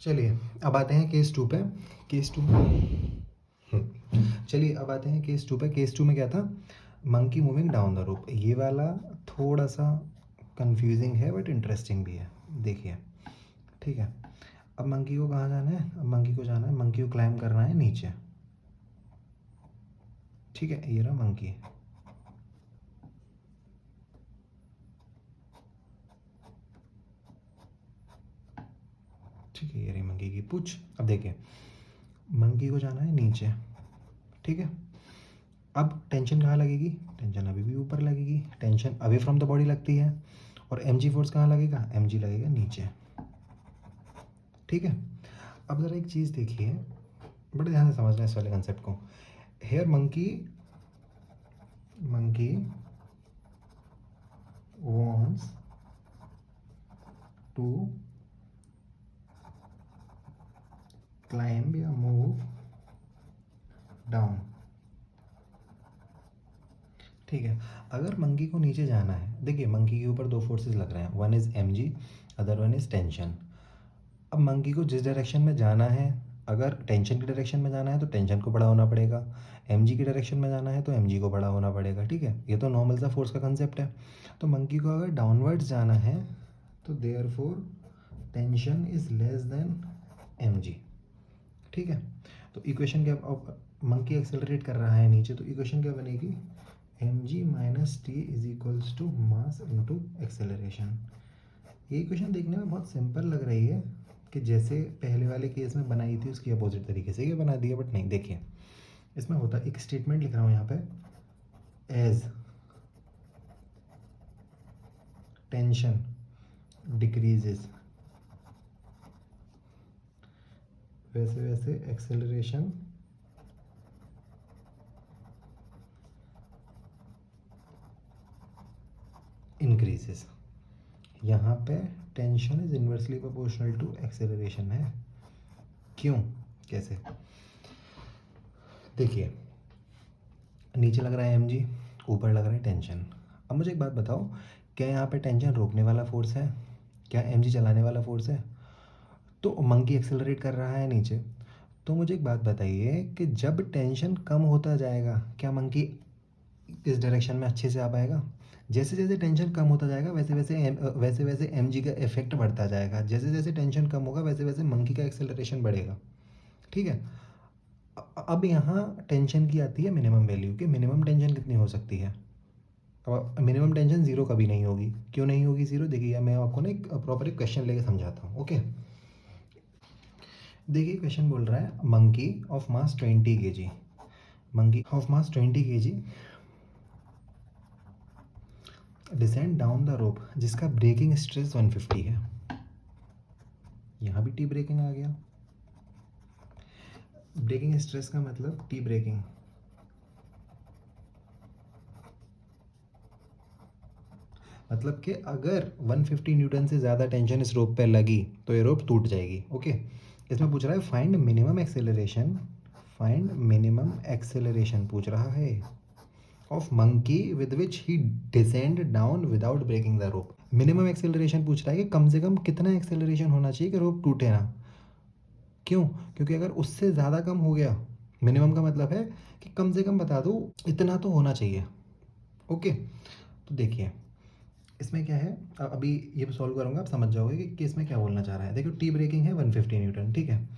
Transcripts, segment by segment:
चलिए अब आते हैं केस टू पे। केस टू चलिए अब आते हैं केस टू पे। केस टू में क्या था? Monkey moving down the rope. ये वाला थोड़ा सा कंफ्यूजिंग है बट इंटरेस्टिंग भी है। देखिए, ठीक है। अब मंकी को कहाँ जाना है? अब मंकी को जाना है, मंकी को क्लाइंब करना है नीचे। ठीक है, ये रहा मंकी। ठीक है, ये रही मंकी की पूछ। अब देखिए, मंकी को जाना है नीचे। ठीक है, अब टेंशन कहाँ लगेगी? टेंशन अभी भी ऊपर लगेगी। Tension away from the body लगती है। और एम जी फोर्स कहाँ लगेगा? एम जी लगेगा नीचे। ठीक है, अब ज़रा एक चीज़ देखिए, बड़े ध्यान से समझना इस वाले कंसेप्ट को। Here monkey monkey wants to climb या move down। ठीक है, अगर मंकी को नीचे जाना है, देखिए मंकी के ऊपर दो फोर्सेस लग रहे हैं, one is M G, other one is tension. अब मंकी को जिस डायरेक्शन में जाना है, अगर टेंशन की डायरेक्शन में जाना है तो टेंशन को बड़ा होना पड़ेगा, एम जी की डायरेक्शन में जाना है तो एम जी को बड़ा होना पड़ेगा। ठीक है, ये तो नॉर्मल सा फोर्स का कंसेप्ट है। तो मंकी को अगर डाउनवर्ड्स जाना है तो therefore tension is less than M G. ठीक है, तो इक्वेशन क्या, अब मंकी एक्सेलरेट कर रहा है नीचे, तो इक्वेशन क्या बनेगी? M G minus T is equals to mass into acceleration. ये इक्वेशन देखने में बहुत सिंपल लग रही है कि जैसे पहले वाले केस में बनाई थी उसकी अपोजिट तरीके से ये बना दिया, बट नहीं। देखिए, इसमें होता, एक स्टेटमेंट लिख रहा हूँ यहाँ पे, एज टेंशन डिक्रीजेस वैसे वैसे एक्सेलरेशन इंक्रीजेस। यहाँ पे tension is inversely proportional to acceleration है। क्यों? कैसे? देखिए, नीचे लग रहा है एम जी, ऊपर लग रहा है टेंशन। अब मुझे एक बात बताओ, क्या यहाँ पे टेंशन रोकने वाला फोर्स है? क्या एम जी चलाने वाला फोर्स है? तो मंकी एक्सेलरेट कर रहा है नीचे। तो मुझे एक बात बताइए कि जब टेंशन कम होता जाएगा, क्या मंकी इस डायरेक्शन में अच्छे से आ पाएगा? जैसे जैसे टेंशन कम होता जाएगा वैसे वैसे एम जी का इफेक्ट बढ़ता जाएगा। जैसे जैसे टेंशन कम होगा वैसे वैसे मंकी का एक्सेलरेशन बढ़ेगा। ठीक है, अब यहाँ टेंशन की आती है मिनिमम वैल्यू, कि मिनिमम टेंशन कितनी हो सकती है। अब मिनिमम टेंशन ज़ीरो कभी नहीं होगी। क्यों नहीं होगी ज़ीरो? देखिए, मैं आपको ना एक प्रॉपर एक क्वेश्चन लेके समझाता हूँ। ओके, देखिए क्वेश्चन बोल रहा है, monkey of mass 20 kg, monkey of mass 20 kg descend down the rope, जिसका ब्रेकिंग स्ट्रेस 150 है। यहाँ भी टी ब्रेकिंग आ गया। ब्रेकिंग स्ट्रेस का मतलब टी ब्रेकिंग, मतलब कि अगर 150 न्यूटन से ज़्यादा टेंशन इस रोप पे लगी तो ये रोप टूट जाएगी। ओके, इसमें पूछ रहा है find minimum acceleration, find minimum acceleration पूछ रहा है of monkey with which he descend down without breaking the rope. Minimum acceleration पूछ रहा है कि कम से कम कितना एक्सेलरेशन होना चाहिए कि रोप टूटे ना। क्यों? क्योंकि अगर उससे ज़्यादा कम हो गया, मिनिमम का मतलब है कि कम से कम बता दो इतना तो होना चाहिए। ओके, तो देखिए इसमें क्या है, अभी ये सॉल्व करूँगा, आप समझ जाओगे कि इसमें क्या बोलना चाह रहा है। देखो, टी ब्रेकिंग है 150 न्यूटन। ठीक है,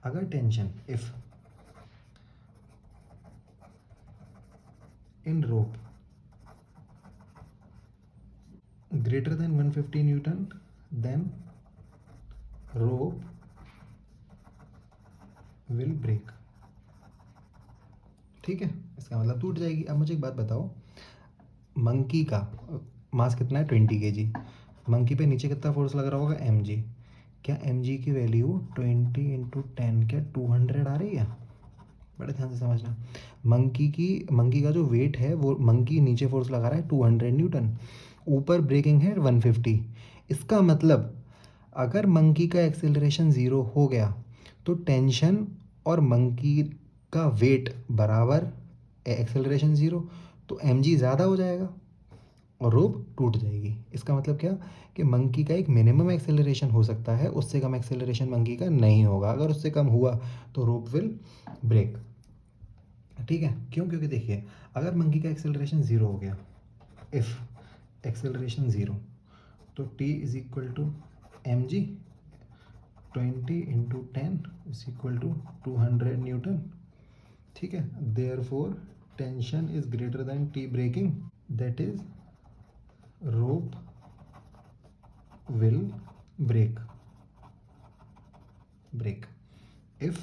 अगर tension if in rope greater than 150 newton then rope will break. ठीक है, इसका मतलब टूट जाएगी। अब मुझे एक बात बताओ, मंकी का मास कितना है? 20 kg। मंकी पे नीचे कितना फोर्स लग रहा होगा? M G. क्या एम जी की वैल्यू 20 × 10 क्या 200 आ रही है? बड़े ध्यान से समझना। मंकी का जो वेट है, वो मंकी नीचे फोर्स लगा रहा है 200 न्यूटन, ऊपर ब्रेकिंग है 150। इसका मतलब अगर मंकी का एक्सेलरेशन ज़ीरो हो गया तो टेंशन और मंकी का वेट बराबर, एक्सेलरेशन ज़ीरो, तो एम जी ज़्यादा हो जाएगा। और रोप टूट जाएगी। इसका मतलब क्या कि मंकी का एक मिनिमम एक्सेलरेशन हो सकता है, उससे कम एक्सेलरेशन मंकी का नहीं होगा। अगर उससे कम हुआ तो रोप विल ब्रेक। ठीक है, क्यों? क्योंकि देखिए, अगर मंकी का एक्सेलरेशन ज़ीरो हो गया, इफ़ एक्सेलरेशन ज़ीरो, तो T is equal to M G 20 into 10 is equal to 200 newton. ठीक है, therefore tension is greater than T breaking, that is rope will break if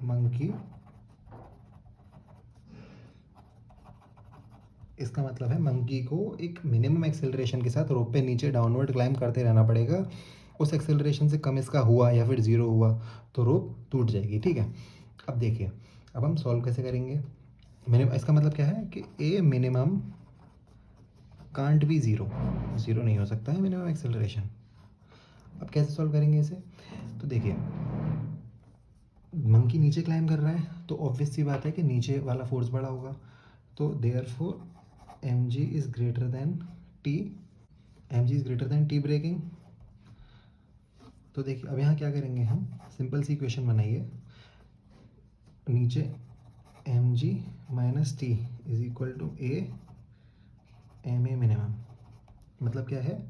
monkey, इसका मतलब है monkey को एक मिनिमम एक्सेलरेशन के साथ रोप पे नीचे डाउनवर्ड क्लाइंब करते रहना पड़ेगा। उस एक्सेलरेशन से कम इसका हुआ या फिर ज़ीरो हुआ तो रोप टूट जाएगी। ठीक है, अब देखिए, अब हम सॉल्व कैसे करेंगे। मिनिमम, इसका मतलब क्या है कि ए minimum can't be zero, zero नहीं हो सकता है मिनिमम एक्सेलरेशन। अब कैसे सॉल्व करेंगे इसे? तो देखिए, मंकी नीचे क्लाइम कर रहा है तो ऑब्वियस सी बात है कि नीचे वाला फोर्स बड़ा होगा, तो therefore M G is greater than T, M G is greater than T breaking. तो देखिए, अब यहाँ क्या करेंगे, हम सिंपल सी इक्वेशन बनाइए, नीचे M G minus T is equal to A M A minimum. मतलब क्या है,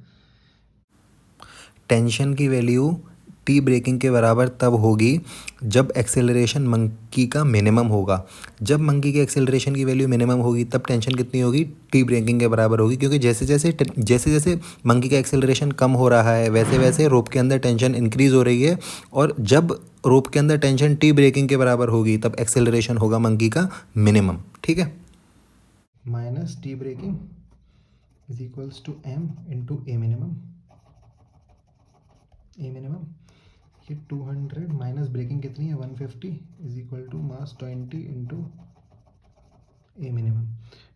टेंशन की वैल्यू टी ब्रेकिंग के बराबर तब होगी जब एक्सेलरेशन मंकी का मिनिमम होगा। जब मंकी के एक्सेलरेशन की वैल्यू मिनिमम होगी तब टेंशन कितनी होगी, टी ब्रेकिंग के बराबर होगी। क्योंकि जैसे जैसे मंकी का एक्सेलरेशन कम हो रहा है वैसे वैसे रोप के अंदर टेंशन इंक्रीज हो रही है, और जब रोप के अंदर टेंशन टी ब्रेकिंग के बराबर होगी तब एक्सेलरेशन होगा मंकी का मिनिमम। ठीक है, minus T breaking is equals to M into A minimum. A minimum ये 200 माइनस ब्रेकिंग कितनी है 150 is equal to mass 20 into A minimum.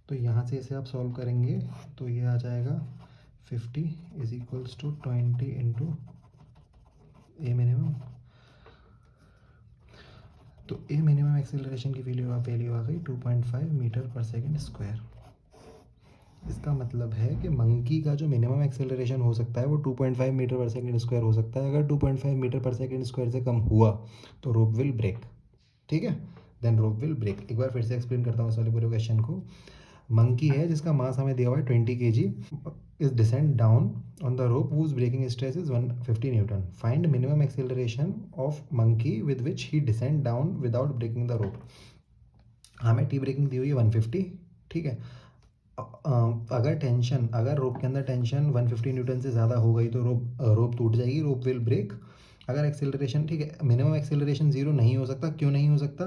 तो यहाँ से इसे आप सॉल्व करेंगे तो ये आ जाएगा 50 is equals to 20 into A minimum. तो ए मिनिमम एक्सेलरेशन की वैल्यू आ गई 2.5 मीटर पर सेकेंड स्क्वायर। इसका मतलब है कि मंकी का जो मिनिमम एक्सेलरेशन हो सकता है वो 2.5 मीटर पर सेकेंड स्क्वायर हो सकता है। अगर 2.5 मीटर पर सेकेंड स्क्वायर से कम हुआ तो रोप विल ब्रेक। ठीक है, देन रोप विल ब्रेक। एक बार फिर से एक्सप्लेन करता हूँ इस वाले पूरे क्वेश्चन को। मंकी है जिसका मास हमें दिया हुआ है 20 kg, is descend down on the rope whose breaking stress is 150 newton. Find minimum acceleration of monkey with which he descend down without breaking the rope. हमें टी ब्रेकिंग दी हुई है 150। ठीक है, अगर रोप के अंदर टेंशन 150 न्यूटन से ज़्यादा हो गई तो रोप टूट जाएगी, रोप विल ब्रेक। अगर एक्सेलरेशन, ठीक है, मिनिमम एक्सेलरेशन ज़ीरो नहीं हो सकता। क्यों नहीं हो सकता?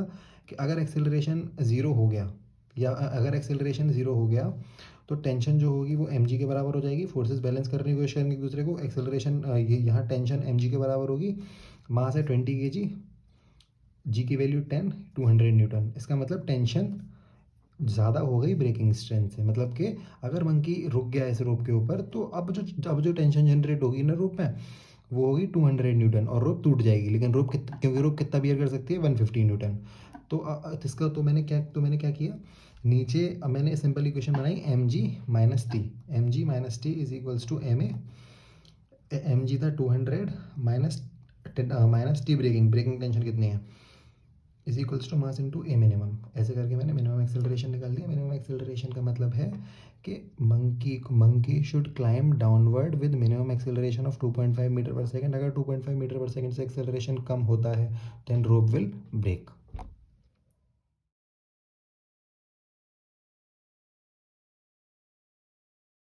कि अगर एक्सेलरेशन ज़ीरो हो गया या अगर एक्सेलरेशन ज़ीरो हो गया तो टेंशन जो होगी वो एम जी के बराबर हो जाएगी। फोर्सेस बैलेंस करने की कोशिश करेंगे एक दूसरे को। एक्सेलरेशन ये यहाँ टेंशन एम जी के बराबर होगी, मास है 20 kg, जी की वैल्यू 10, 200 न्यूटन। इसका मतलब टेंशन ज़्यादा हो गई ब्रेकिंग स्ट्रेंथ से। मतलब कि अगर मंकी रुक गया इस रोप के ऊपर तो अब जो टेंशन जनरेट होगी ना रोप में वो होगी 200 न्यूटन और रोप टूट जाएगी। लेकिन क्योंकि रोप कितना बियर कर सकती है 150 न्यूटन। तो इसका तो मैंने क्या किया, नीचे अब मैंने सिंपल इक्वेशन बनाई M G minus T. M G minus T is equals to M A. M G था 200 minus minus T breaking tension कितनी है is equals to mass into A minimum. ऐसे करके मैंने मिनिमम एक्सेलरेशन निकाल दिया। Minimum acceleration का मतलब है कि monkey should climb downward with minimum acceleration of 2.5 metre per second. अगर 2.5 मीटर पर सेकेंड से एक्सेलरेशन कम होता है देन रोप विल ब्रेक।